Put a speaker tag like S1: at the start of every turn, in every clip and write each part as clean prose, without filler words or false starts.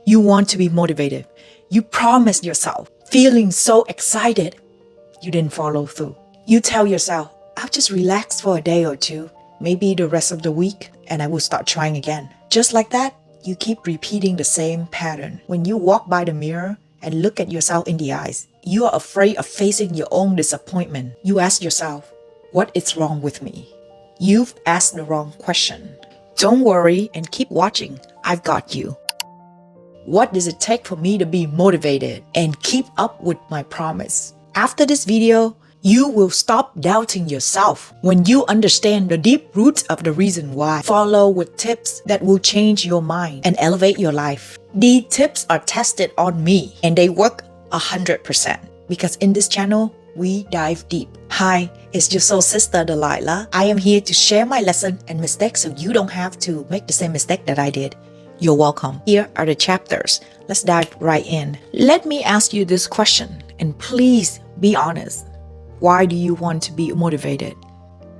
S1: You want to be motivated. You promised yourself, feeling so excited. You didn't follow through. You tell yourself, I'll just relax for a day or two, maybe the rest of the week, and I will start trying again. Just like that, you keep repeating the same pattern. When you walk by the mirror and look at yourself in the eyes, you are afraid of facing your own disappointment. You ask yourself, what is wrong with me? You've asked the wrong question. Don't worry and keep watching. I've got you. What does it take for me to be motivated and keep up with my promise? After this video, you will stop doubting yourself. When you understand the deep roots of the reason why, follow with tips that will change your mind and elevate your life. These tips are tested on me and they work 100% because in this channel, we dive deep. Hi, it's your soul sister Delilah. I am here to share my lesson and mistakes so you don't have to make the same mistake that I did. You're welcome. Here are the chapters. Let's dive right in. Let me ask you this question and please be honest. Why do you want to be motivated?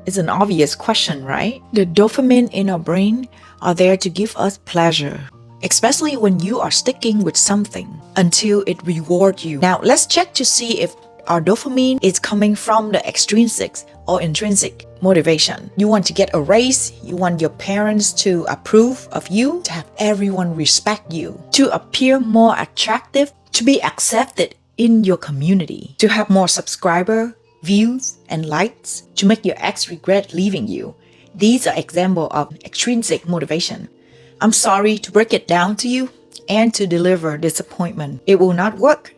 S1: It's an obvious question, right? The dopamine in our brain are there to give us pleasure, especially when you are sticking with something until it rewards you. Now, let's check to see if our dopamine is coming from the extrinsic or intrinsic motivation. You want to get a raise, you want your parents to approve of you, to have everyone respect you, to appear more attractive, to be accepted in your community, to have more subscribers, views, and likes, to make your ex regret leaving you. These are examples of extrinsic motivation. I'm sorry to break it down to you and to deliver disappointment. It will not work.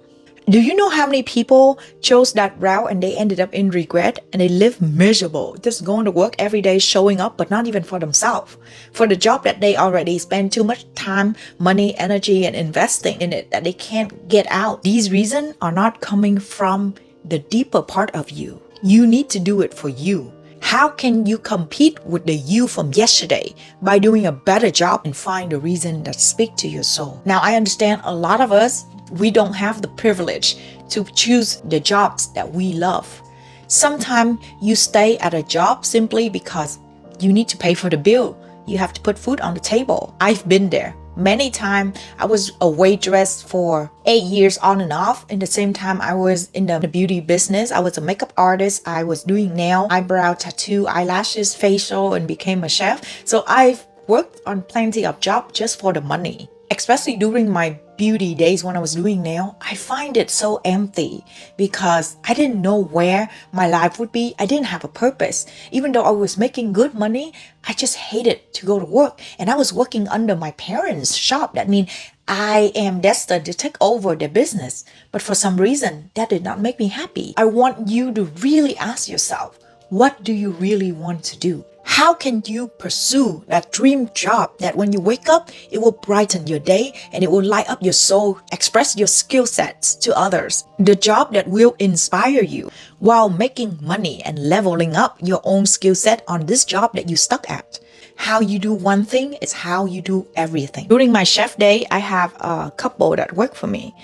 S1: Do you know how many people chose that route and they ended up in regret and they live miserable, just going to work every day, showing up, but not even for themselves, for the job that they already spend too much time, money, energy, and investing in it that they can't get out? These reasons are not coming from the deeper part of you. You need to do it for you. How can you compete with the you from yesterday? By doing a better job and find the reason that speak to your soul. Now, I understand a lot of us, we don't have the privilege to choose the jobs that we love. Sometimes you stay at a job simply because you need to pay for the bill. You have to put food on the table. I've been there. Many times I was a waitress for 8 years on and off. In the same time, I was in the beauty business. I was a makeup artist. I was doing nail, eyebrow, tattoo, eyelashes, facial, and became a chef. So I've worked on plenty of jobs just for the money. Especially during my beauty days when I was doing nail, I find it so empty because I didn't know where my life would be. I didn't have a purpose. Even though I was making good money, I just hated to go to work. And I was working under my parents' shop. That means I am destined to take over their business. But for some reason, that did not make me happy. I want you to really ask yourself, what do you really want to do? How can you pursue that dream job that when you wake up, it will brighten your day and it will light up your soul, express your skill sets to others? The job that will inspire you while making money and leveling up your own skill set on this job that you stuck at. How you do one thing is how you do everything. During my chef day, I have a couple that work for me.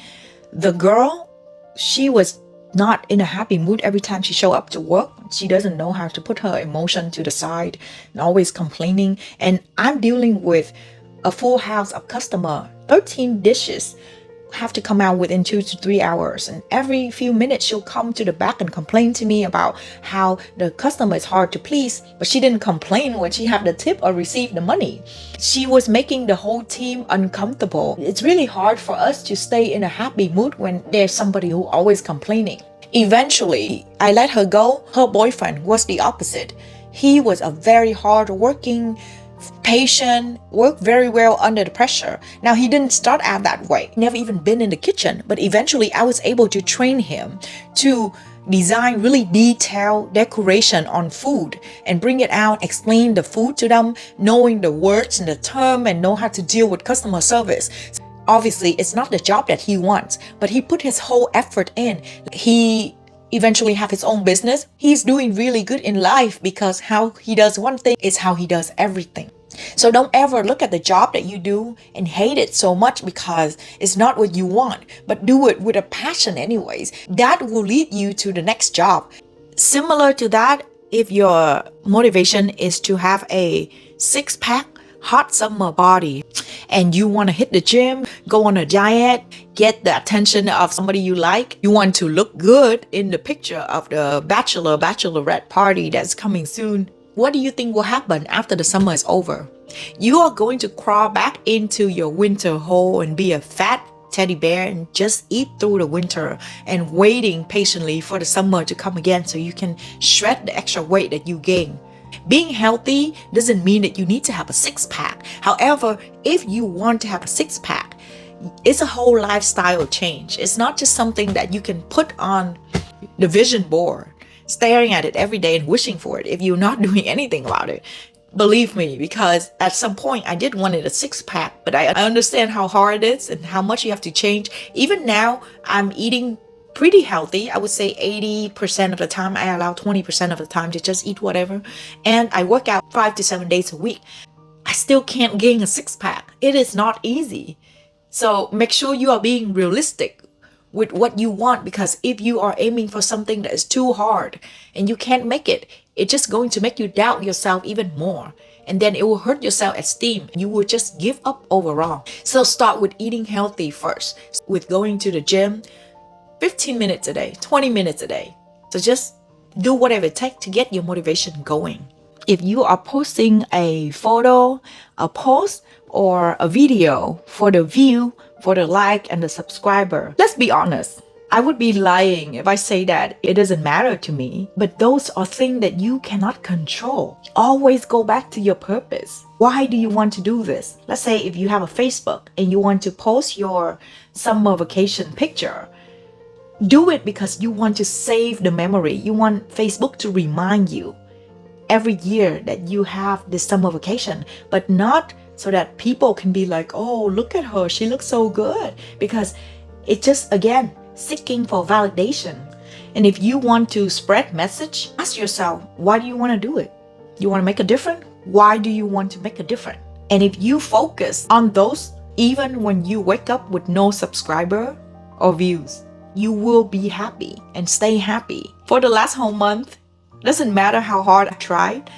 S1: The girl, she was not in a happy mood every time she show up to work. She doesn't know how to put her emotion to the side and always complaining. And I'm dealing with a full house of customer, 13 dishes have to come out within 2 to 3 hours. And every few minutes she'll come to the back and complain to me about how the customer is hard to please. But she didn't complain when she had the tip or received the money. She was making the whole team uncomfortable. It's really hard for us to stay in a happy mood when there's somebody who always complaining. Eventually, I let her go. Her boyfriend was the opposite. He was a very hard-working, patient, worked very well under the pressure. Now, he didn't start out that way. Never even been in the kitchen. But eventually, I was able to train him to design really detailed decoration on food and bring it out, explain the food to them, knowing the words and the term and know how to deal with customer service. Obviously, it's not the job that he wants, but he put his whole effort in. He eventually have his own business. He's doing really good in life because how he does one thing is how he does everything. So don't ever look at the job that you do and hate it so much because it's not what you want, but do it with a passion anyways. That will lead you to the next job. Similar to that, if your motivation is to have a six-pack, hot summer body and you want to hit the gym, go on a diet, get the attention of somebody you like, you want to look good in the picture of the bachelorette party that's coming soon, what do you think will happen after the summer is over? You are going to crawl back into your winter hole and be a fat teddy bear and just eat through the winter and waiting patiently for the summer to come again so you can shred the extra weight that you gain. Being healthy doesn't mean that you need to have a six-pack. However, if you want to have a six-pack, it's a whole lifestyle change. It's not just something that you can put on the vision board, staring at it every day and wishing for it if you're not doing anything about it. Believe me, because at some point I did wanted a six-pack, but I understand how hard it is and how much you have to change. Even now, I'm eating pretty healthy. I would say 80% of the time. I allow 20% of the time to just eat whatever. And I work out 5 to 7 days a week. I still can't gain a six-pack. It is not easy. So make sure you are being realistic with what you want, because if you are aiming for something that is too hard and you can't make it, it's just going to make you doubt yourself even more. And then it will hurt your self-esteem. You will just give up overall. So start with eating healthy first, with going to the gym 15 minutes a day, 20 minutes a day. So just do whatever it takes to get your motivation going. If you are posting a photo, a post, or a video for the view, for the like, and the subscriber, let's be honest. I would be lying if I say that it doesn't matter to me, but those are things that you cannot control. Always go back to your purpose. Why do you want to do this? Let's say if you have a Facebook and you want to post your summer vacation picture, do it because you want to save the memory. You want Facebook to remind you every year that you have this summer vacation, but not so that people can be like, oh, look at her, she looks so good. Because it just, again, seeking for validation. And if you want to spread message, ask yourself, why do you want to do it? You want to make a difference? Why do you want to make a difference? And if you focus on those, even when you wake up with no subscriber or views, you will be happy and stay happy. For the last whole month, doesn't matter how hard I tried,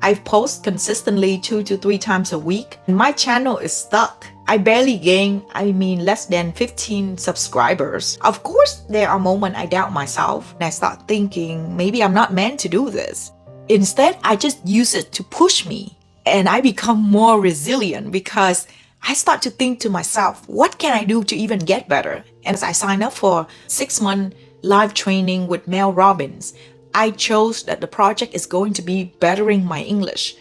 S1: I've posted consistently 2 to 3 times a week. My channel is stuck. I barely gain, less than 15 subscribers. Of course, there are moments I doubt myself and I start thinking, maybe I'm not meant to do this. Instead, I just use it to push me and I become more resilient because I start to think to myself, what can I do to even get better? And as I signed up for 6-month live training with Mel Robbins, I chose that the project is going to be bettering my English,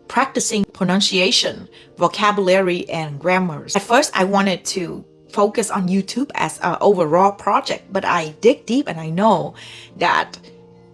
S1: practicing pronunciation, vocabulary, and grammars. At first, I wanted to focus on YouTube as an overall project, but I dig deep and I know that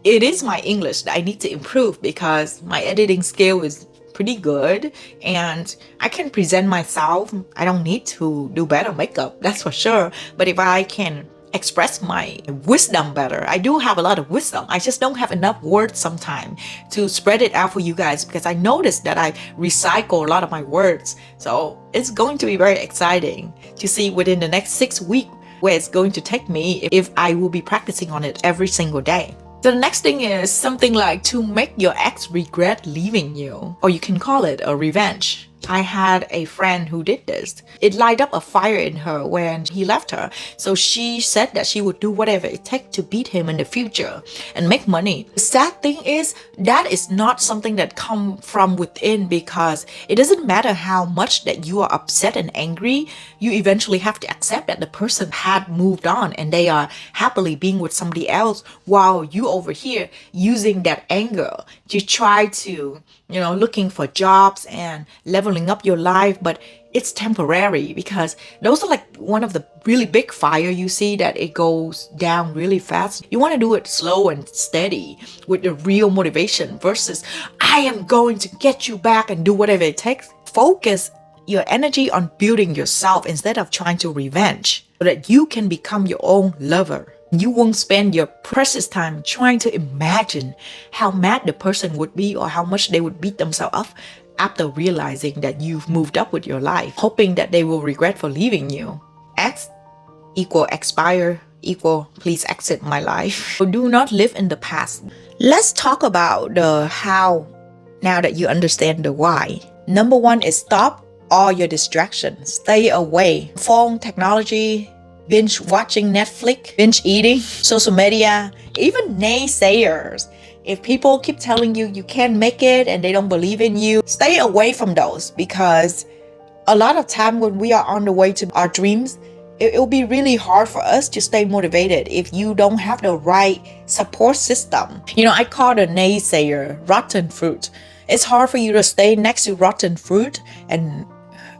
S1: it is my English that I need to improve because my editing skill is pretty good and I can present myself. I don't need to do better makeup, that's for sure. But if I can express my wisdom better, I do have a lot of wisdom. I just don't have enough words sometimes to spread it out for you guys because I noticed that I recycle a lot of my words. So it's going to be very exciting to see within the next 6 weeks where it's going to take me if I will be practicing on it every single day. So the next thing is something like to make your ex regret leaving you, or you can call it a revenge. I had a friend who did this. It light up a fire in her when he left her. So she said that she would do whatever it takes to beat him in the future and make money. The sad thing is that is not something that comes from within, because it doesn't matter how much that you are upset and angry, you eventually have to accept that the person had moved on and they are happily being with somebody else, while you over here using that anger to try to, looking for jobs and leveling up your life. But it's temporary because those are like one of the really big fire you see that it goes down really fast. You want to do it slow and steady with the real motivation versus I am going to get you back and do whatever it takes. Focus your energy on building yourself instead of trying to revenge, so that you can become your own lover. You won't spend your precious time trying to imagine how mad the person would be or how much they would beat themselves up after realizing that you've moved up with your life, hoping that they will regret for leaving you. X equal expire equal please exit my life. So do not live in the past. Let's talk about the how now that you understand the why. Number one is stop all your distractions. Stay away. Phone, technology, binge watching Netflix, binge eating, social media, even naysayers. If people keep telling you you can't make it and they don't believe in you, stay away from those, because a lot of time when we are on the way to our dreams, it'll be really hard for us to stay motivated if you don't have the right support system. I call the naysayer rotten fruit. It's hard for you to stay next to rotten fruit and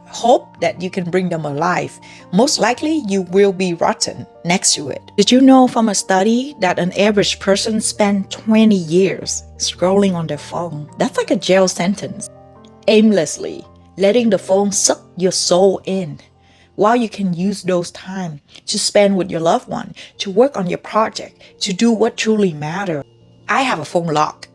S1: hope that you can bring them alive. Most likely you will be rotten next to it. Did you know from a study that an average person spent 20 years scrolling on their phone? That's like a jail sentence. Aimlessly letting the phone suck your soul in, while you can use those time to spend with your loved one, to work on your project, to do what truly matters. I have a phone lock.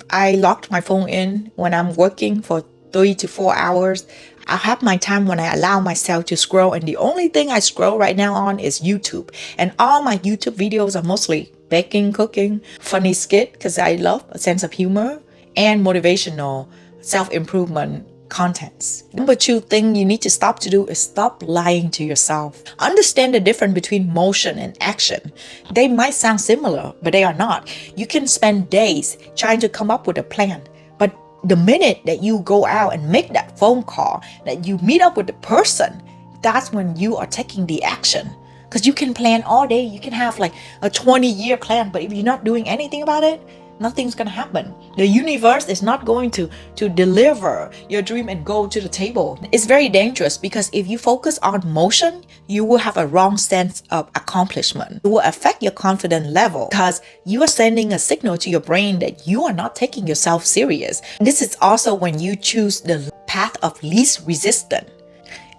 S1: I locked my phone in when I'm working for 3 to 4 hours. I have my time when I allow myself to scroll, and the only thing I scroll right now on is YouTube. And all my YouTube videos are mostly baking, cooking, funny skit, because I love a sense of humor, and motivational self-improvement contents. Number 2 thing you need to stop to do is stop lying to yourself. Understand the difference between motion and action. They might sound similar, but they are not. You can spend days trying to come up with a plan, but the minute that you go out and make that phone call, that you meet up with the person, that's when you are taking the action. Because you can plan all day, you can have like a 20-year plan, but if you're not doing anything about it, nothing's gonna happen. The universe is not going to deliver your dream and goal to the table. It's very dangerous, because if you focus on motion, you will have a wrong sense of accomplishment. It will affect your confidence level, because you are sending a signal to your brain that you are not taking yourself serious. This is also when you choose the path of least resistance.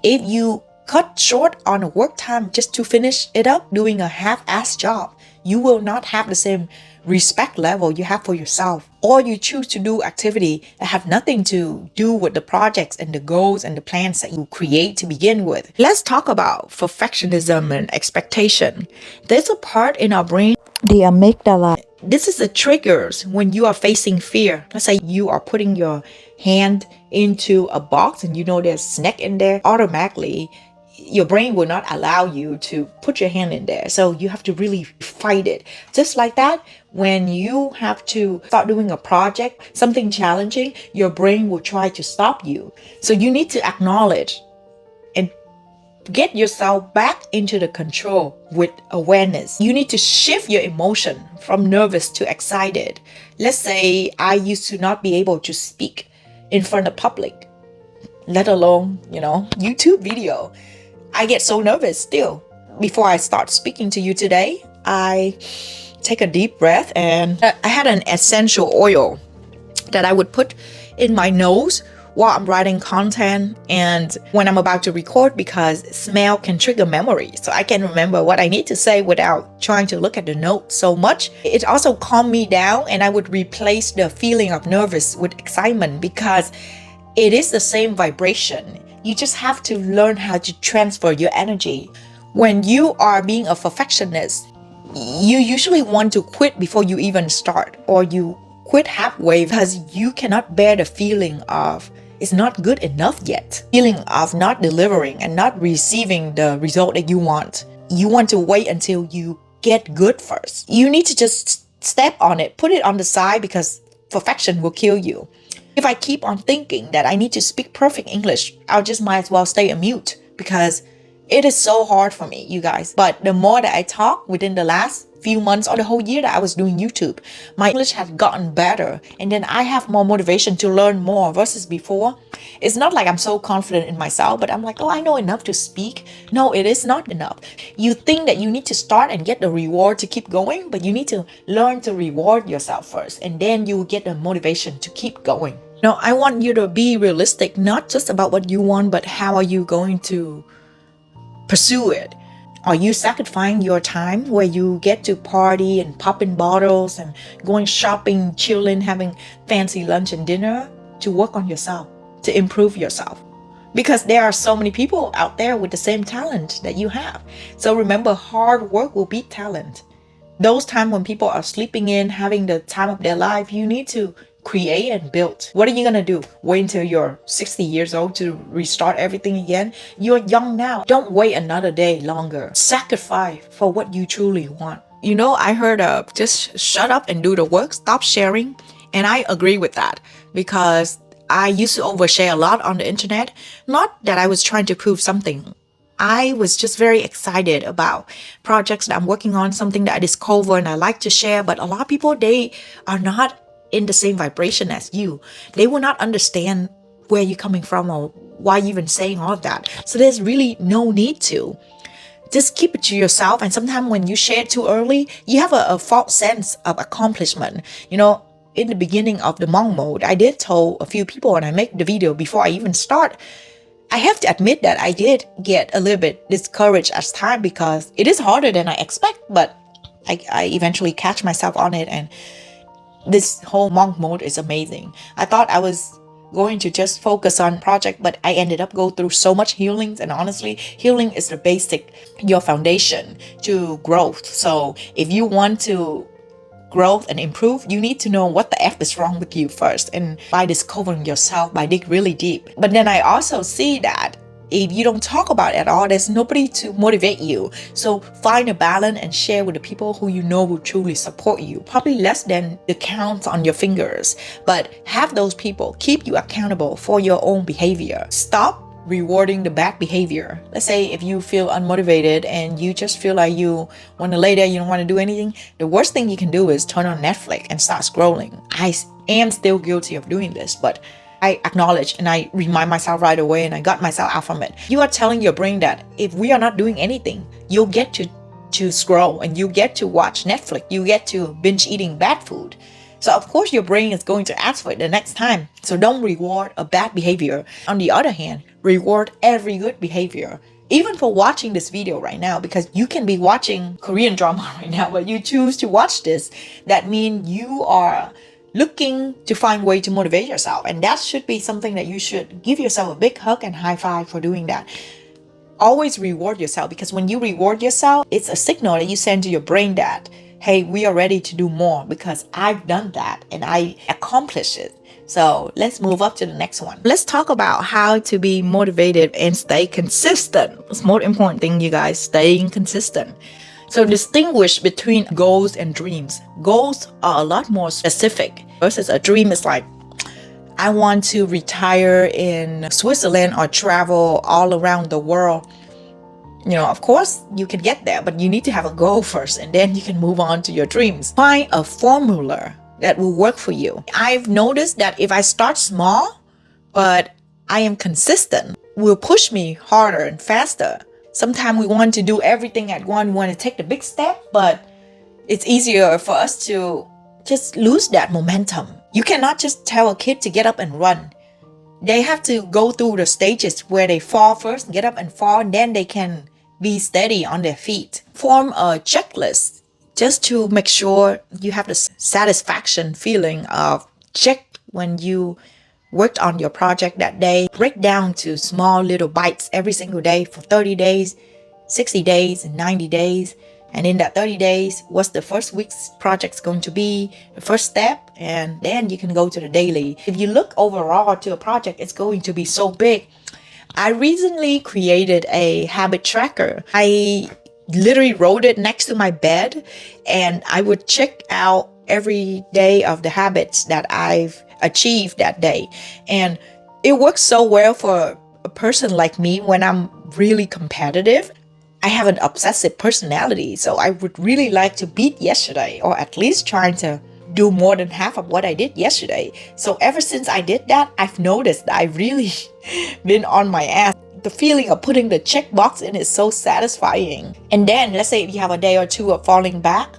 S1: If you cut short on a work time just to finish it up doing a half-ass job, you will not have the same respect level you have for yourself. Or you choose to do activity that have nothing to do with the projects and the goals and the plans that you create to begin with. Let's talk about perfectionism and expectation. There's a part in our brain, the amygdala. This is the triggers when you are facing fear. Let's say you are putting your hand into a box and you know there's a snake in there. Automatically, your brain will not allow you to put your hand in there. So you have to really fight it. Just like that, when you have to start doing a project, something challenging, your brain will try to stop you. So you need to acknowledge and get yourself back into the control with awareness. You need to shift your emotion from nervous to excited. Let's say I used to not be able to speak in front of public, let alone, YouTube video. I get so nervous still. Before I start speaking to you today, I take a deep breath, and I had an essential oil that I would put in my nose while I'm writing content and when I'm about to record, because smell can trigger memory. So I can remember what I need to say without trying to look at the notes so much. It also calmed me down, and I would replace the feeling of nervous with excitement, because it is the same vibration. You just have to learn how to transfer your energy. When you are being a perfectionist, you usually want to quit before you even start, or you quit halfway because you cannot bear the feeling of it's not good enough yet. Feeling of not delivering and not receiving the result that you want. You want to wait until you get good first. You need to just step on it, put it on the side, because perfection will kill you. If I keep on thinking that I need to speak perfect English, I'll just might as well stay a mute, because it is so hard for me, you guys. But the more that I talk within the last few months or the whole year that I was doing YouTube, my English has gotten better, and then I have more motivation to learn more versus before. It's not like I'm so confident in myself, but I'm like, oh, I know enough to speak. No, it is not enough. You think that you need to start and get the reward to keep going, but you need to learn to reward yourself first, and then you will get the motivation to keep going. I want you to be realistic, not just about what you want, but how are you going to pursue it? Are you sacrificing your time where you get to party and popping bottles and going shopping, chilling, having fancy lunch and dinner to work on yourself, to improve yourself? Because there are so many people out there with the same talent that you have. So remember, hard work will beat talent. Those times when people are sleeping in, having the time of their life, you need to create and build. What are you gonna do? Wait until you're 60 years old to restart everything again? You're young now. Don't wait another day longer. Sacrifice for what you truly want. You know, I heard just shut up and do the work, stop sharing. And I agree with that because I used to overshare a lot on the internet. Not that I was trying to prove something. I was just very excited about projects that I'm working on, something that I discover and I like to share. But a lot of people, they are not in the same vibration as you. They will not understand where you're coming from or why you're even saying all of that. So there's really no need to. Just keep it to yourself. And sometimes when you share it too early, you have a false sense of accomplishment. You know, in the beginning of the monk mode, I did tell a few people when I make the video before I even start, I have to admit that I did get a little bit discouraged as time because it is harder than I expect, but I eventually catch myself on it, and this whole monk mode is amazing. I thought I was going to just focus on project, but I ended up go through so much healings, and honestly, healing is the basic, your foundation to growth. So if you want to growth and improve, you need to know what the F is wrong with you first. And by discovering yourself, by dig really deep. But then I also see that if you don't talk about it at all, there's nobody to motivate you. So find a balance and share with the people who you know will truly support you. Probably less than the count on your fingers, but have those people keep you accountable for your own behavior. Stop rewarding the bad behavior. Let's say if you feel unmotivated and you just feel like you want to lay there, you don't want to do anything, the worst thing you can do is turn on Netflix and start scrolling. I am still guilty of doing this, but I acknowledge and I remind myself right away, and I got myself out from it. You are telling your brain that if we are not doing anything, you'll get to scroll and you get to watch Netflix, you get to binge eating bad food. So of course your brain is going to ask for it the next time. So don't reward a bad behavior. On the other hand, reward every good behavior. Even for watching this video right now, because you can be watching Korean drama right now, but you choose to watch this, that means you are looking to find way to motivate yourself. And that should be something that you should give yourself a big hug and high five for doing that. Always reward yourself, because when you reward yourself, it's a signal that you send to your brain that, hey, we are ready to do more because I've done that and I accomplished it. So let's move up to the next one. Let's talk about how to be motivated and stay consistent. It's more important thing, you guys, staying consistent. So distinguish between goals and dreams. Goals are a lot more specific versus a dream is like, I want to retire in Switzerland or travel all around the world. You know, of course you can get there, but you need to have a goal first and then you can move on to your dreams. Find a formula that will work for you. I've noticed that if I start small, but I am consistent, will push me harder and faster. Sometimes we want to do everything at once, we want to take the big step, but it's easier for us to just lose that momentum. You cannot just tell a kid to get up and run. They have to go through the stages where they fall first, get up and fall, and then they can be steady on their feet. Form a checklist just to make sure you have the satisfaction feeling of check when you worked on your project that day. Break down to small little bites every single day for 30 days, 60 days, and 90 days. And in that 30 days, what's the first week's project's going to be, the first step, and then you can go to the daily. If you look overall to a project, it's going to be so big. I recently created a habit tracker. I literally wrote it next to my bed, and I would check out every day of the habits that I've achieved that day. And it works so well for a person like me when I'm really competitive. I have an obsessive personality, so I would really like to beat yesterday, or at least trying to do more than half of what I did yesterday. So ever since I did that, I've noticed that I've really been on my ass. The feeling of putting the check box in is so satisfying. And then let's say if you have a day or two of falling back,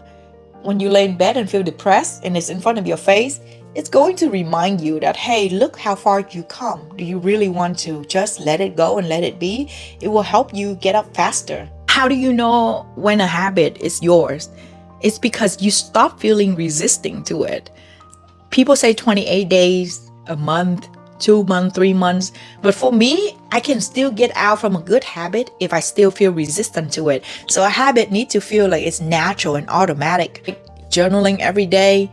S1: when you lay in bed and feel depressed and it's in front of your face, it's going to remind you that, hey, look how far you come. Do you really want to just let it go and let it be? It will help you get up faster. How do you know when a habit is yours? It's because you stop feeling resisting to it. People say 28 days, a month, 2 months, 3 months. But for me, I can still get out from a good habit if I still feel resistant to it. So a habit needs to feel like it's natural and automatic. Like journaling every day,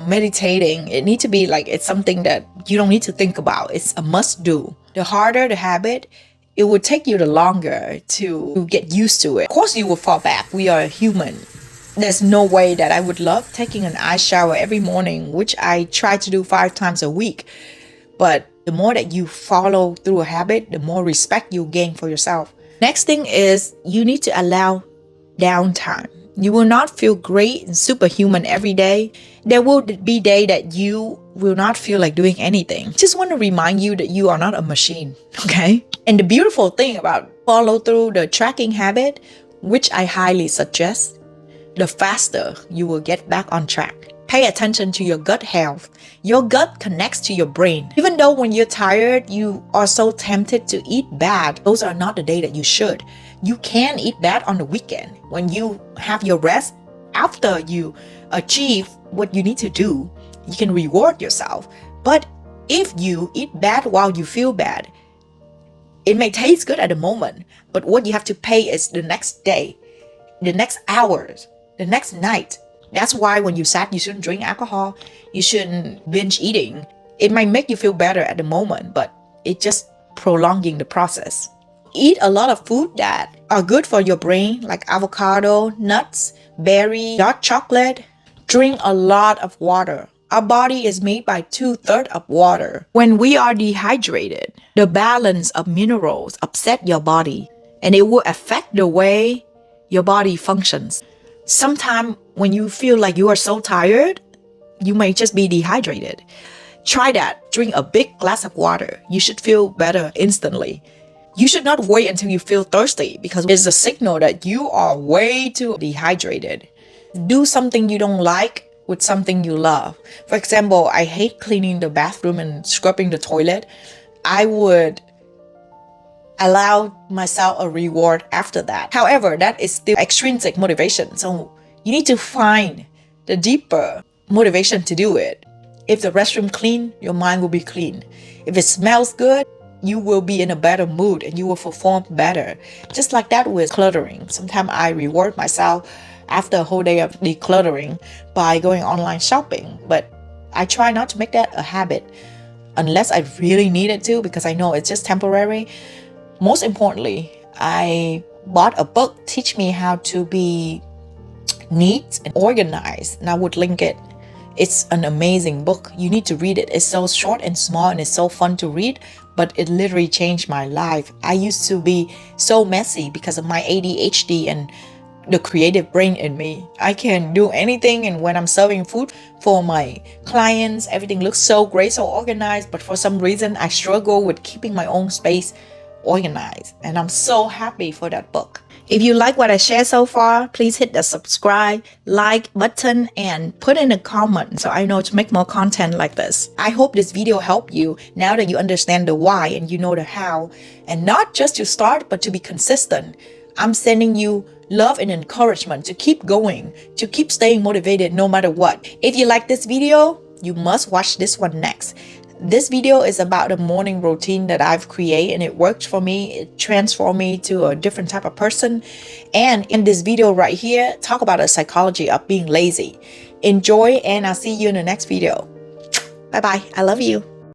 S1: meditating. It needs to be like it's something that you don't need to think about. It's a must do. The harder the habit, it would take you the longer to get used to it. Of course, you will fall back. We are human. There's no way that I would love taking an ice shower every morning, which I try to do 5 times a week. But the more that you follow through a habit, the more respect you gain for yourself. Next thing is you need to allow downtime. You will not feel great and superhuman every day. There will be days that you will not feel like doing anything. Just want to remind you that you are not a machine, okay? And the beautiful thing about follow through the tracking habit, which I highly suggest, the faster you will get back on track. Pay attention to your gut health. Your gut connects to your brain. Even though when you're tired, you are so tempted to eat bad, those are not the day that you should. You can eat bad on the weekend when you have your rest. After you achieve what you need to do, you can reward yourself. But if you eat bad while you feel bad, it may taste good at the moment, but what you have to pay is the next day, the next hours, the next night. That's why when you're sad, you shouldn't drink alcohol. You shouldn't binge eating. It might make you feel better at the moment, but it's just prolonging the process. Eat a lot of food that are good for your brain, like avocado, nuts, berry, dark chocolate. Drink a lot of water. Our body is made by 2/3 of water. When we are dehydrated, the balance of minerals upset your body, and it will affect the way your body functions. Sometimes when you feel like you are so tired, you may just be dehydrated. Try that. Drink a big glass of water. You should feel better instantly. You should not wait until you feel thirsty because it's a signal that you are way too dehydrated. Do something you don't like with something you love. For example, I hate cleaning the bathroom and scrubbing the toilet. I would allow myself a reward after that. However, that is still extrinsic motivation. So you need to find the deeper motivation to do it. If the restroom clean, your mind will be clean. If it smells good, you will be in a better mood and you will perform better. Just like that with cluttering. Sometimes I reward myself after a whole day of decluttering by going online shopping. But I try not to make that a habit unless I really need it to, because I know it's just temporary. Most importantly, I bought a book teach me how to be neat and organized, and I would link it. It's an amazing book. You need to read it. It's so short and small and it's so fun to read, but it literally changed my life. I used to be so messy because of my ADHD and the creative brain in me. I can do anything, and when I'm serving food for my clients, everything looks so great, so organized, but for some reason I struggle with keeping my own space organized, and I'm so happy for that book. If you like what I shared so far, please hit the subscribe, like button and put in a comment so I know to make more content like this. I hope this video helped you now that you understand the why and you know the how, and not just to start but to be consistent. I'm sending you love and encouragement to keep going, to keep staying motivated no matter what. If you like this video, you must watch this one next. This video is about a morning routine that I've created and it worked for me. It transformed me to a different type of person. And in this video right here, talk about the psychology of being lazy. Enjoy, and I'll see you in the next video. Bye bye. I love you.